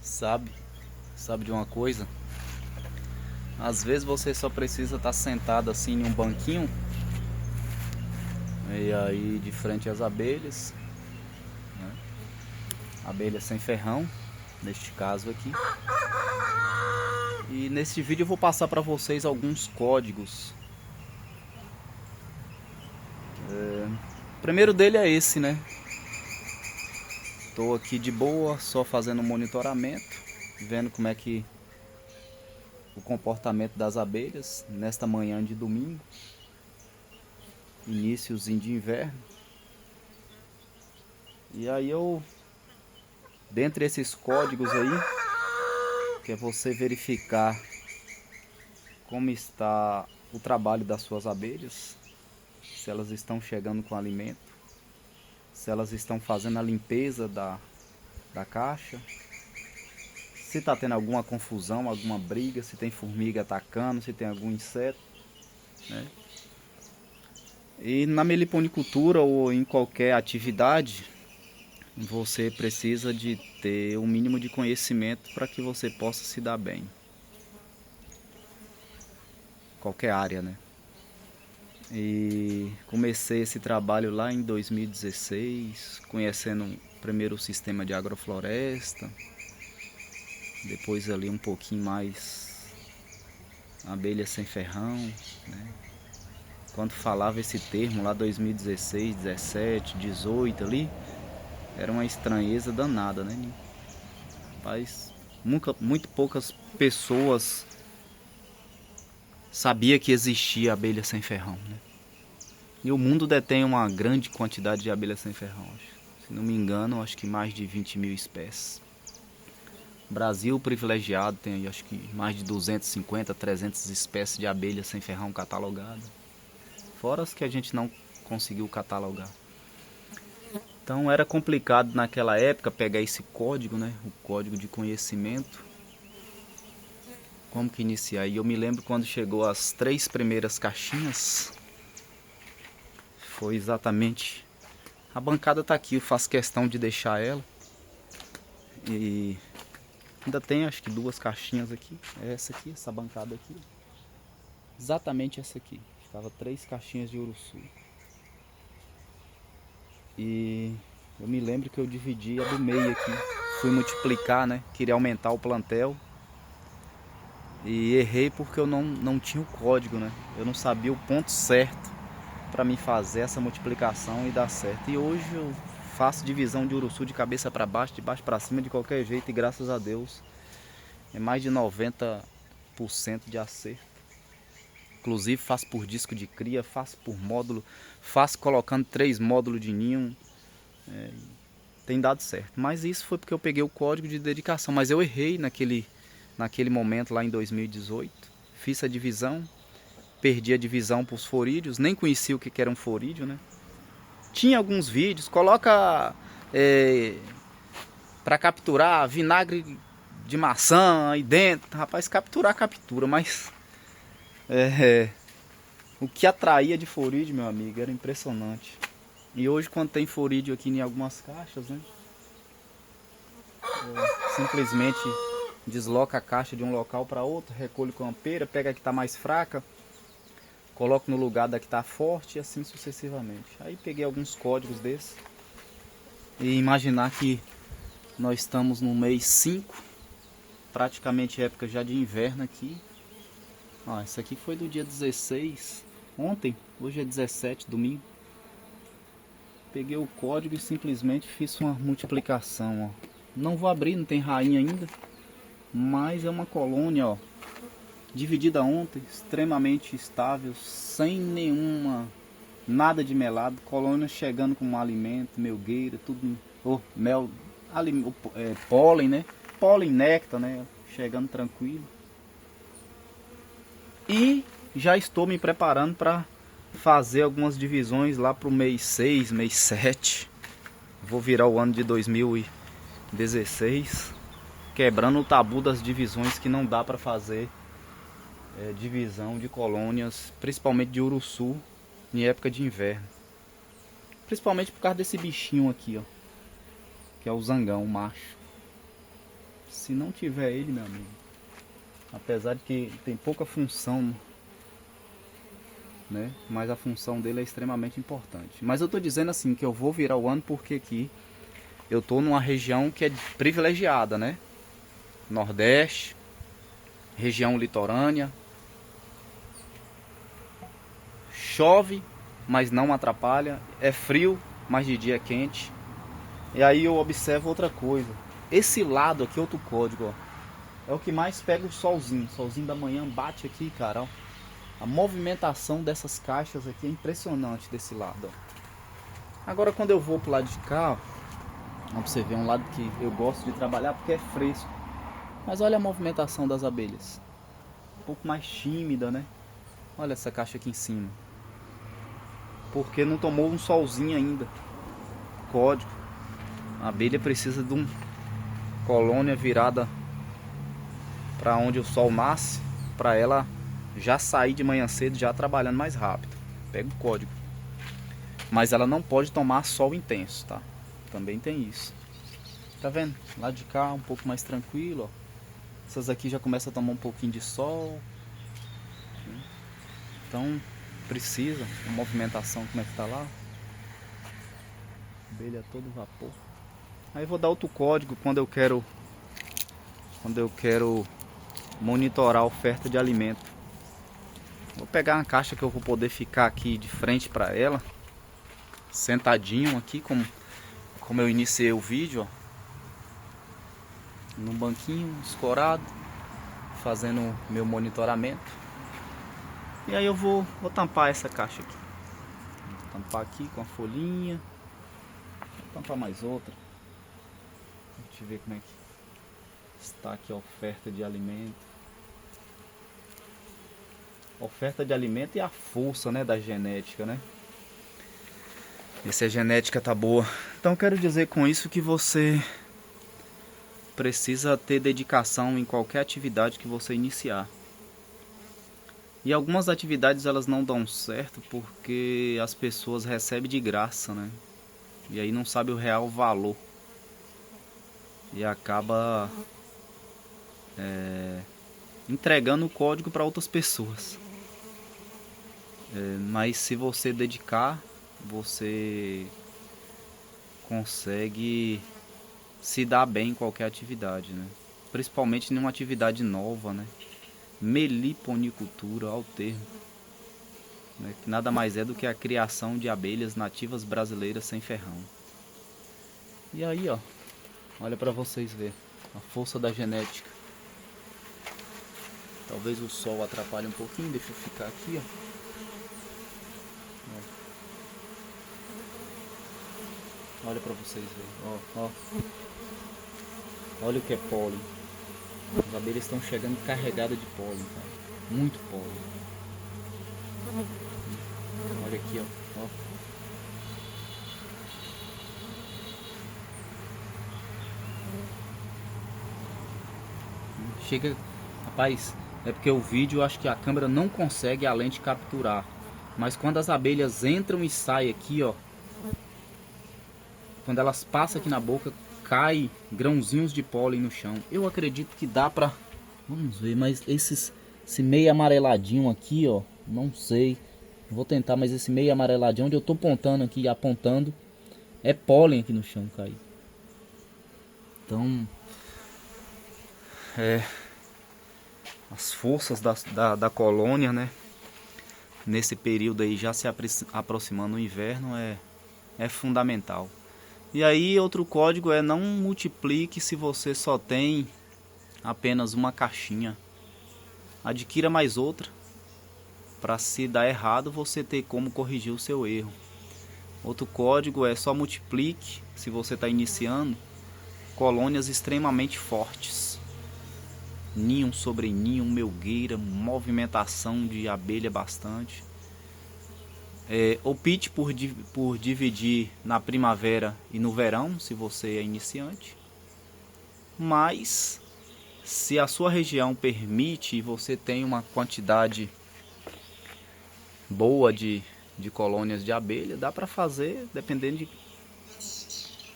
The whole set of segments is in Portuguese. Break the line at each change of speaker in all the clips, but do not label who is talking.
Sabe de uma coisa? Às vezes você só precisa estar sentado assim em um banquinho e aí de frente às abelhas, né? Abelha sem ferrão, neste caso aqui. E nesse vídeo eu vou passar para vocês alguns códigos. O primeiro dele é esse, né? Estou aqui de boa, só fazendo um monitoramento, vendo como é que o comportamento das abelhas nesta manhã de domingo, iníciozinho de inverno. E aí dentre esses códigos aí, que é você verificar como está o trabalho das suas abelhas, se elas estão chegando com alimento, se elas estão fazendo a limpeza da caixa, se está tendo alguma confusão, alguma briga, se tem formiga atacando, se tem algum inseto, né? E na meliponicultura ou em qualquer atividade, você precisa de ter um mínimo de conhecimento para que você possa se dar bem. Qualquer área, né? E comecei esse trabalho lá em 2016, conhecendo primeiro o sistema de agrofloresta, depois ali um pouquinho mais abelha sem ferrão, né? Quando falava esse termo lá 2016, 17, 18 ali, era uma estranheza danada, né? Mas muito poucas pessoas sabia que existia abelha sem ferrão, né? E o mundo detém uma grande quantidade de abelhas sem ferrão. Se não me engano, acho que mais de 20 mil espécies. Brasil privilegiado tem aí, acho que mais de 250, 300 espécies de abelhas sem ferrão catalogadas. Fora as que a gente não conseguiu catalogar. Então era complicado naquela época pegar esse código, né? O código de conhecimento. Como que iniciar? E eu me lembro quando chegou as 3 primeiras caixinhas. Foi exatamente... A bancada tá aqui, eu faço questão de deixar ela. E ainda tem acho que 2 caixinhas aqui. É essa aqui, essa bancada aqui. Exatamente essa aqui. Ficava 3 caixinhas de uruçu. E eu me lembro que eu dividi a do meio aqui. Fui multiplicar, né? Queria aumentar o plantel. E errei porque eu não tinha o código, né? Eu não sabia o ponto certo para mim fazer essa multiplicação e dar certo. E hoje eu faço divisão de uruçu de cabeça para baixo, de baixo para cima, de qualquer jeito. E graças a Deus é mais de 90% de acerto. Inclusive faço por disco de cria, faço por módulo, faço colocando 3 módulos de ninho. Tem dado certo. Mas isso foi porque eu peguei o código de dedicação. Mas eu errei naquele momento lá em 2018. Fiz a divisão. Perdi a divisão para os forídeos, nem conhecia o que era um forídeo, né? Tinha alguns vídeos, coloca para capturar vinagre de maçã aí dentro. Rapaz, captura, mas o que atraía de forídeo, meu amigo, era impressionante. E hoje quando tem forídeo aqui em algumas caixas, né? Simplesmente desloca a caixa de um local para outro, recolhe com a pera, pega a que está mais fraca, coloco no lugar da que está forte e assim sucessivamente. Aí peguei alguns códigos desses. E imaginar que nós estamos no mês 5, praticamente época já de inverno aqui. Ó, esse aqui foi do dia 16, ontem, hoje é 17, domingo. Peguei o código e simplesmente fiz uma multiplicação, ó. Não vou abrir, não tem rainha ainda, mas é uma colônia, ó, dividida ontem, extremamente estável, sem nada de melado, colônia chegando com alimento, melgueira, tudo, mel, pólen, né? Pólen, néctar, né? Chegando tranquilo. E já estou me preparando para fazer algumas divisões lá para o mês 6, mês 7. Vou virar o ano de 2016, quebrando o tabu das divisões que não dá para fazer divisão de colônias, principalmente de uruçu, em época de inverno. Principalmente por causa desse bichinho aqui, ó, que é o zangão, o macho. Se não tiver ele, meu amigo, apesar de que tem pouca função, né? Mas a função dele é extremamente importante. Mas eu tô dizendo assim que eu vou virar o ano porque aqui eu tô numa região que é privilegiada, né? Nordeste, região litorânea. Chove, mas não atrapalha. É frio, mas de dia é quente. E aí eu observo outra coisa. Esse lado aqui, outro código, ó, é o que mais pega o solzinho. O solzinho da manhã bate aqui, cara, ó. A movimentação dessas caixas aqui é impressionante desse lado, ó. Agora quando eu vou pro lado de cá, ó, pra você ver, um lado que eu gosto de trabalhar porque é fresco. Mas olha a movimentação das abelhas. Um pouco mais tímida, né? Olha essa caixa aqui em cima. Porque não tomou um solzinho ainda. Código. A abelha precisa de uma colônia virada para onde o sol nasce, para ela já sair de manhã cedo, já trabalhando mais rápido. Pega o código. Mas ela não pode tomar sol intenso, tá? Também tem isso. Tá vendo? Lá de cá um pouco mais tranquilo, ó. Essas aqui já começam a tomar um pouquinho de sol. Então precisa, a movimentação como é que tá lá. Abelha a todo vapor. Aí vou dar outro código quando eu quero monitorar a oferta de alimento. Vou pegar uma caixa que eu vou poder ficar aqui de frente para ela, sentadinho aqui como eu iniciei o vídeo, ó. Num banquinho escorado, fazendo meu monitoramento. E aí eu vou tampar essa caixa aqui. Vou tampar aqui com a folhinha. Vou tampar mais outra. Deixa eu ver como é que está aqui a oferta de alimento. A oferta de alimento e a força, né, da genética, né? E se a genética tá boa. Então eu quero dizer com isso que você precisa ter dedicação em qualquer atividade que você iniciar. E algumas atividades elas não dão certo porque as pessoas recebem de graça, né? E aí não sabe o real valor. E acaba entregando o código para outras pessoas. Mas se você dedicar, você consegue se dar bem em qualquer atividade, né? Principalmente em uma atividade nova, né? Meliponicultura, ao termo, né? Que nada mais é do que a criação de abelhas nativas brasileiras sem ferrão. E aí, ó, olha para vocês verem a força da genética. Talvez o sol atrapalhe um pouquinho, deixa eu ficar aqui, ó. Olha para vocês verem, ó. Olha o que é pólen. As abelhas estão chegando carregadas de pólen, cara. Muito pólen. Olha aqui, ó. Chega, rapaz, é porque o vídeo, acho que a câmera não consegue a lente capturar. Mas quando as abelhas entram e saem aqui, ó, quando elas passam aqui na boca, cai grãozinhos de pólen no chão. Eu acredito que dá pra... Vamos ver, mas esse meio amareladinho aqui, ó, não sei. Vou tentar, mas esse meio amareladinho, onde eu tô apontando aqui, apontando, é pólen aqui no chão, cai. Então, as forças da colônia, né? Nesse período aí, já se aproximando o inverno, é fundamental. E aí, outro código é não multiplique se você só tem apenas uma caixinha. Adquira mais outra, para se dar errado você ter como corrigir o seu erro. Outro código é só multiplique, se você está iniciando, colônias extremamente fortes. Ninho sobre ninho, melgueira, movimentação de abelha bastante. Opte por dividir na primavera e no verão, se você é iniciante. Mas, se a sua região permite e você tem uma quantidade boa de colônias de abelha, dá para fazer dependendo de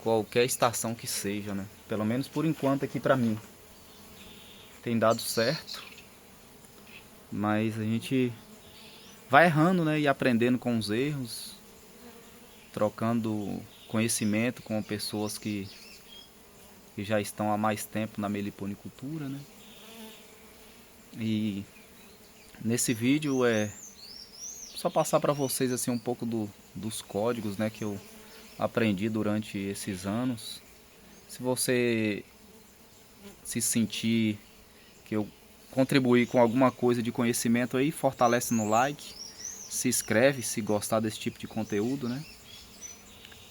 qualquer estação que seja, né? Pelo menos por enquanto aqui para mim. tem dado certo, mas a gente vai errando, né, e aprendendo com os erros, trocando conhecimento com pessoas que já estão há mais tempo na meliponicultura, né? E nesse vídeo é só passar para vocês assim um pouco dos códigos, né, que eu aprendi durante esses anos. Se você se sentir que eu contribuí com alguma coisa de conhecimento aí, fortalece no like, se inscreve se gostar desse tipo de conteúdo, né?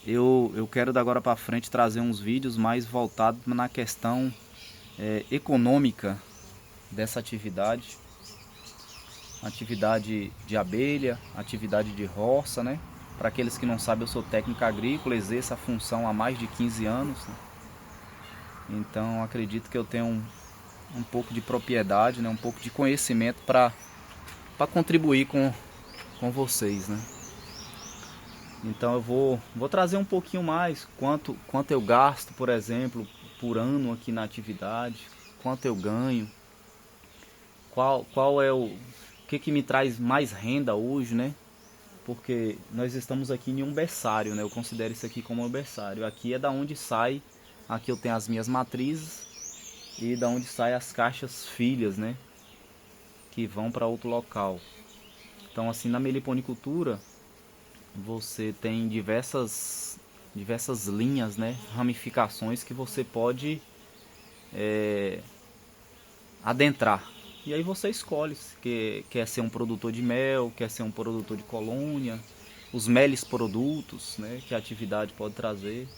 Eu quero da agora para frente trazer uns vídeos mais voltados na questão econômica dessa atividade. Atividade de abelha, atividade de roça, né? Para aqueles que não sabem, eu sou técnico agrícola, exerço a função há mais de 15 anos, né? Então acredito que eu tenho um pouco de propriedade, né? Um pouco de conhecimento para contribuir com vocês, né? Então eu vou trazer um pouquinho mais quanto eu gasto, por exemplo, por ano aqui na atividade, quanto eu ganho, qual é o que me traz mais renda hoje, né? Porque nós estamos aqui em um berçário, né? Eu considero isso aqui como um berçário. Aqui é da onde sai, aqui eu tenho as minhas matrizes e da onde saem as caixas filhas, né? Que vão para outro local. Então assim, na meliponicultura você tem diversas linhas, né? Ramificações que você pode adentrar. E aí você escolhe se quer ser um produtor de mel, quer ser um produtor de colônia, os meles produtos, né, que a atividade pode trazer.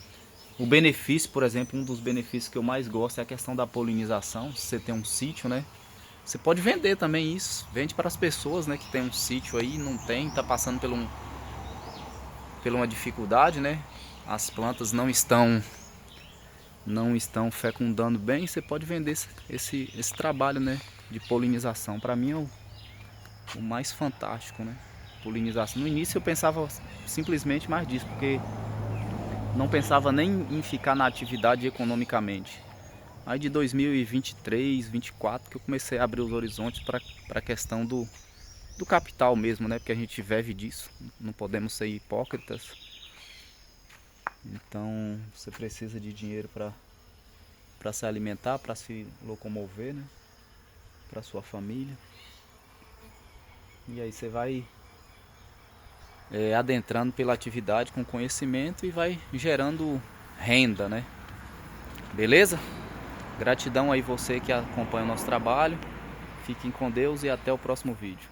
O benefício, por exemplo, um dos benefícios que eu mais gosto é a questão da polinização. Se você tem um sítio, né, você pode vender também isso. Vende para as pessoas, né, que tem um sítio aí, não tem, está passando por uma dificuldade, né, as plantas não estão fecundando bem, você pode vender esse trabalho, né, de polinização. Para mim é o mais fantástico, né? Polinização. No início eu pensava simplesmente mais disso, porque não pensava nem em ficar na atividade economicamente. Aí de 2023, 2024 que eu comecei a abrir os horizontes para a questão do capital mesmo, né? Porque a gente vive disso, não podemos ser hipócritas. Então você precisa de dinheiro para se alimentar, para se locomover, né? Para sua família. E aí você vai adentrando pela atividade com conhecimento e vai gerando renda, né? Beleza? Gratidão aí você que acompanha o nosso trabalho. Fiquem com Deus e até o próximo vídeo.